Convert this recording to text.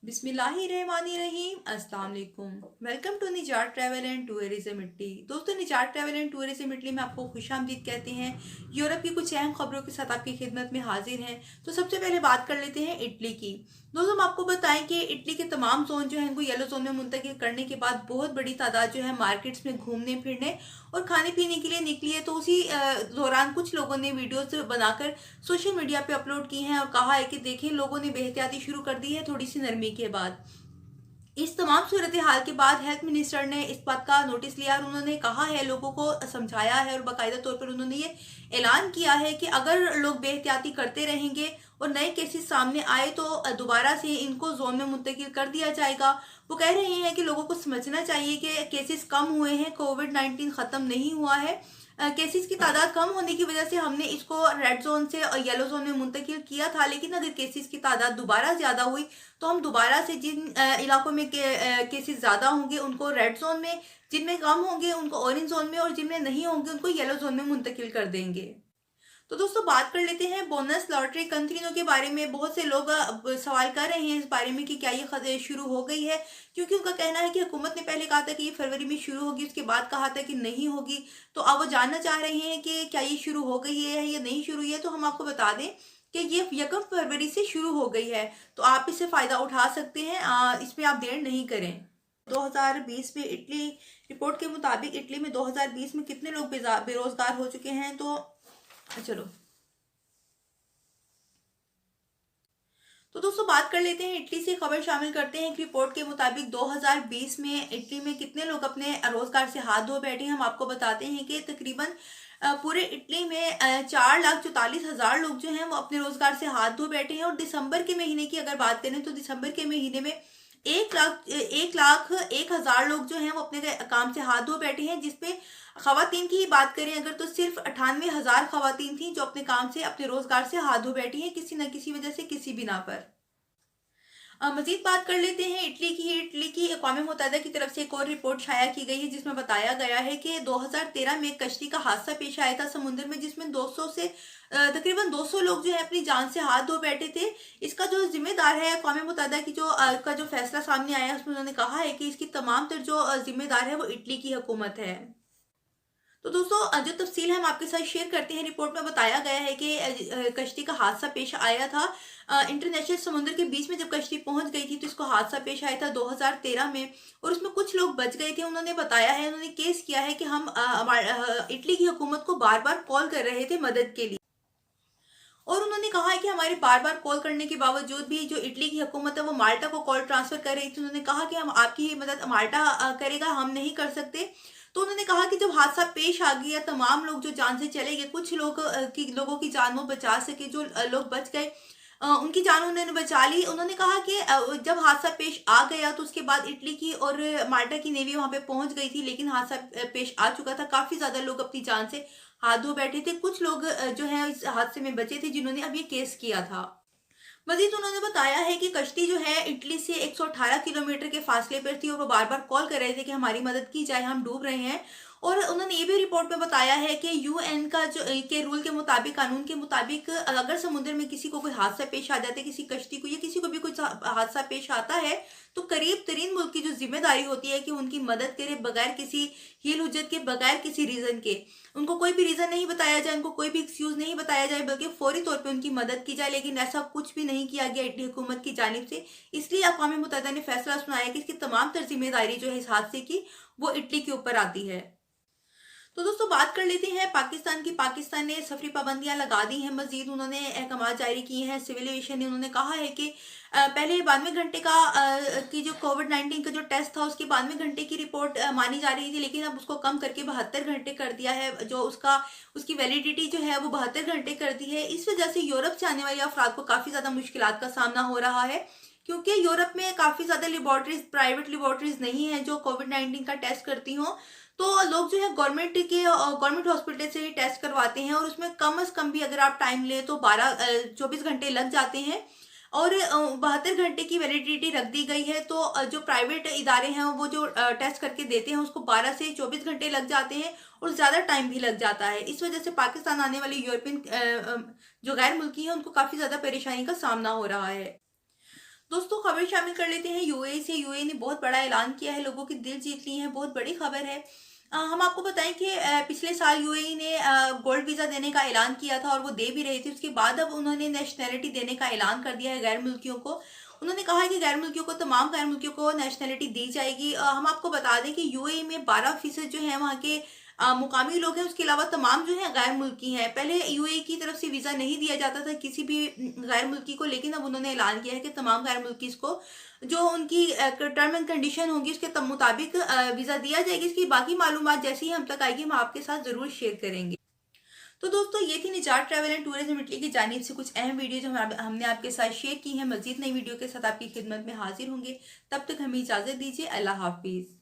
बिस्मिल्लाहिर्रहमानिर्रहीम अस्सलाम वालेकुम। वेलकम टू निजात ट्रैवल एंड टूरिज्म इटली। दोस्तों, निजात ट्रैवल एंड टूरिज्म इटली में आपको खुशामदीद कहते हैं। यूरोप की कुछ अहम खबरों के साथ आपकी खिदमत में हाजिर हैं। तो सबसे पहले बात कर लेते हैं इटली की। दोस्तों, हम आपको बताएं कि इटली के तमाम जोन जो है इनको येलो जोन में मुंतकिल करने के बाद बहुत बड़ी तादाद जो है मार्केट्स में घूमने फिरने और खाने पीने के लिए निकली है। तो उसी दौरान कुछ लोगों ने वीडियोस बनाकर सोशल मीडिया पे अपलोड की हैं और कहा है कि देखें, लोगों ने बेहतियाती शुरू कर दी है थोड़ी सी नरमी के बाद। इस तमाम सूरत हाल के बाद हेल्थ मिनिस्टर ने इस बात का नोटिस लिया और उन्होंने कहा है, लोगों को समझाया है और बाकायदा तौर पर उन्होंने ये ऐलान किया है कि अगर लोग बेहतियाती करते रहेंगे और नए केसेस सामने आए तो दोबारा से इनको जोन में मुंतकिल कर दिया जाएगा। वो कह रहे हैं कि लोगों को समझना चाहिए कि केसेस कम हुए हैं, कोविड-19 खत्म नहीं हुआ है। केसेस की तादाद कम होने की वजह से हमने इसको रेड जोन से येलो जोन में मुंतकिल किया था, लेकिन अगर केसेस की तादाद दोबारा ज़्यादा हुई तो हम दोबारा से जिन इलाकों में केसेस ज़्यादा होंगे उनको रेड जोन में, जिनमें कम होंगे उनको ऑरेंज जोन में और जिनमें नहीं होंगे उनको येलो जोन में मुंतकिल कर देंगे। तो दोस्तों, बात कर लेते हैं बोनस लॉटरी कंट्रीनों के बारे में। बहुत से लोग अब सवाल कर रहे हैं इस बारे में कि क्या ये खबरें शुरू हो गई है, क्योंकि उनका कहना है कि हुकूमत ने पहले कहा था कि ये फरवरी में शुरू होगी, उसके बाद कहा था कि नहीं होगी। तो अब वो जानना चाह रहे हैं कि क्या ये शुरू हो गई है या नहीं शुरू हुई है। तो हम आपको बता दें कि ये 1 फरवरी से शुरू हो गई है, तो आप इससे फ़ायदा उठा सकते हैं। इसमें आप देर नहीं करें। 2020 में इटली रिपोर्ट के मुताबिक इटली में 2020 में कितने लोग बेरोजगार हो चुके हैं। चलो, तो दोस्तों बात कर लेते हैं इटली से खबर शामिल करते हैं। एक रिपोर्ट के मुताबिक 2020 में इटली में कितने लोग अपने रोजगार से हाथ धो बैठे हैं। हम आपको बताते हैं कि तकरीबन पूरे इटली में 4,44,000 लोग जो हैं वो अपने रोजगार से हाथ धो बैठे हैं। और दिसंबर के महीने की अगर बात करें तो दिसंबर के महीने में 1,01,000 लोग जो हैं वो अपने काम से हाथ धो बैठे हैं, जिसमें खवातीन की ही बात करें अगर तो सिर्फ 98,000 खवातीन थी जो अपने काम से, अपने रोजगार से हाथ धो बैठी हैं किसी न किसी वजह से, किसी बिना पर। मजीद बात कर लेते हैं इटली की। इटली की अक़वाम मुत्तहिदा की तरफ से एक और रिपोर्ट शाया की गई है जिसमें बताया गया है कि 2013 में एक कश्ती का हादसा पेश आया था समुद्र में, जिसमें 200 से तकरीबन 200 लोग जो है अपनी जान से हाथ धो बैठे थे। इसका जो जिम्मेदार है अक़वाम मुत्तहिदा की का जो फैसला सामने आया है उसमें उन्होंने कहा है कि इसकी तमाम तर जो जिम्मेदार है वो इटली की हुकूमत है। तो दोस्तों, जो तफसील हम आपके साथ शेयर करते हैं, रिपोर्ट में बताया गया है कि कश्ती का हादसा पेश आया था इंटरनेशनल समुद्र के बीच में। जब कश्ती पहुंच गई थी तो इसको हादसा पेश आया था 2013 में और उसमें कुछ लोग बच गए थे। उन्होंने बताया है, उन्होंने केस किया है कि हम इटली की हुकूमत को बार बार कॉल कर रहे थे मदद के लिए, और उन्होंने कहा है कि हमारे बार बार कॉल करने के बावजूद भी जो इटली की हुकूमत है वो माल्टा को कॉल ट्रांसफर कर रही थी। उन्होंने कहा कि हम आपकी ही मदद माल्टा करेगा, हम नहीं कर सकते। तो उन्होंने कहा कि जब हादसा पेश आ गया, तमाम लोग जो जान से चले गए, कुछ लोगों की जान वो बचा सके, जो लोग बच गए उनकी जान उन्होंने बचा ली। उन्होंने कहा कि जब हादसा पेश आ गया तो उसके बाद इटली की और माल्टा की नेवी वहां पे पहुंच गई थी, लेकिन हादसा पेश आ चुका था। काफी ज्यादा लोग अपनी जान से हाथ धो बैठे थे। कुछ लोग जो है इस हादसे में बचे थे जिन्होंने अब ये केस किया था। मजीद उन्होंने बताया है कि कश्ती जो है इटली से 118 किलोमीटर के फासले पर थी और वो बार बार कॉल कर रहे थे कि हमारी मदद की जाए, हम डूब रहे हैं। और उन्होंने ये भी रिपोर्ट में बताया है कि यूएन का जो के रूल के मुताबिक, कानून के मुताबिक, अगर समुद्र में किसी को कोई हादसा पेश आ जाता है, किसी कश्ती को या किसी को भी कुछ हादसा पेश आता है, तो करीब तरीन मुल्क की जो जिम्मेदारी होती है कि उनकी मदद करे बगैर किसी हील हुज्जत के, बगैर किसी रीजन के। उनको कोई भी रीजन नहीं बताया जाए, उनको कोई भी एक्सक्यूज नहीं बताया जाए, बल्कि फौरी तौर पे उनकी मदद की जाए। लेकिन ऐसा कुछ भी नहीं किया गया इटली हुकूमत की जानिब से। इसलिए अक़वाम मुत्तहिदा ने फैसला सुनाया कि इसकी तमाम तर जिम्मेदारी जो है इस हादसे की वो इटली के ऊपर आती है। तो दोस्तों, बात कर लेते हैं पाकिस्तान की। पाकिस्तान ने सफरी पाबंदियां लगा दी हैं। मजीद उन्होंने अहकाम जारी किए हैं। सिविल एविएशन ने उन्होंने कहा है कि पहले 92 घंटे का की जो कोविड-19 का जो टेस्ट था उसकी 92 घंटे की रिपोर्ट मानी जा रही थी, लेकिन अब उसको कम करके 72 घंटे कर दिया है। जो उसकी वैलिडिटी जो है वो 72 घंटे कर दी है। इस वजह से यूरोप से आने वाले अफराद को काफ़ी ज़्यादा मुश्किलात का सामना हो रहा है, क्योंकि यूरोप में काफ़ी ज़्यादा लेबॉर्ट्रीज, प्राइवेट लेबॉर्ट्रीज नहीं है जो कोविड-19 का टेस्ट करती हों। तो लोग जो है गवर्नमेंट हॉस्पिटल से ही टेस्ट करवाते हैं और उसमें कम से कम भी अगर आप टाइम ले तो 24 घंटे लग जाते हैं और 72 घंटे की वैलिडिटी रख दी गई है। तो जो प्राइवेट इदारे हैं वो जो टेस्ट करके देते हैं उसको 12 से 24 घंटे लग जाते हैं और ज़्यादा टाइम भी लग जाता है। इस वजह से पाकिस्तान आने वाले यूरोपियन जो गैर मुल्की हैं उनको काफ़ी ज़्यादा परेशानी का सामना हो रहा है। दोस्तों खबर शामिल कर लेते हैं यूएई से। यूएई ने बहुत बड़ा ऐलान किया है, लोगों की दिल जीत ली है, बहुत बड़ी खबर है। हम आपको बताएं कि पिछले साल यूएई ने गोल्ड वीज़ा देने का ऐलान किया था और वो दे भी रहे थे। उसके बाद अब उन्होंने नेशनैलिटी देने का ऐलान कर दिया है गैर मुल्कियों को। उन्होंने कहा है कि गैर मुल्कियों को, तमाम गैर मुल्कियों को नेशनैलिटी दी जाएगी। हम आपको बता दें कि यूएई में 12% जो है वहाँ के मुकामी लोग हैं, उसके अलावा तमाम जो है गैर मुल्की हैं। पहले यूएई की तरफ से वीज़ा नहीं दिया जाता था किसी भी गैर मुल्की को, लेकिन अब उन्होंने ऐलान किया है कि तमाम गैर मुल्कीज़ को जो उनकी टर्म एंड कंडीशन होंगी उसके मुताबिक वीज़ा दिया जाएगी। इसकी बाकी मालूमात जैसे ही हम तक आएगी हम आपके साथ ज़रूर शेयर करेंगे। तो दोस्तों ये थी निजात ट्रैवल एंड टूरिज्म इटली की जानिब से कुछ अहम वीडियो जो हमने आपके साथ शेयर की हैं। मजीद नई वीडियो के साथ आपकी खिदमत में हाजिर होंगे। तब तक हमें इजाज़त दीजिए। अल्लाह हाफिज़।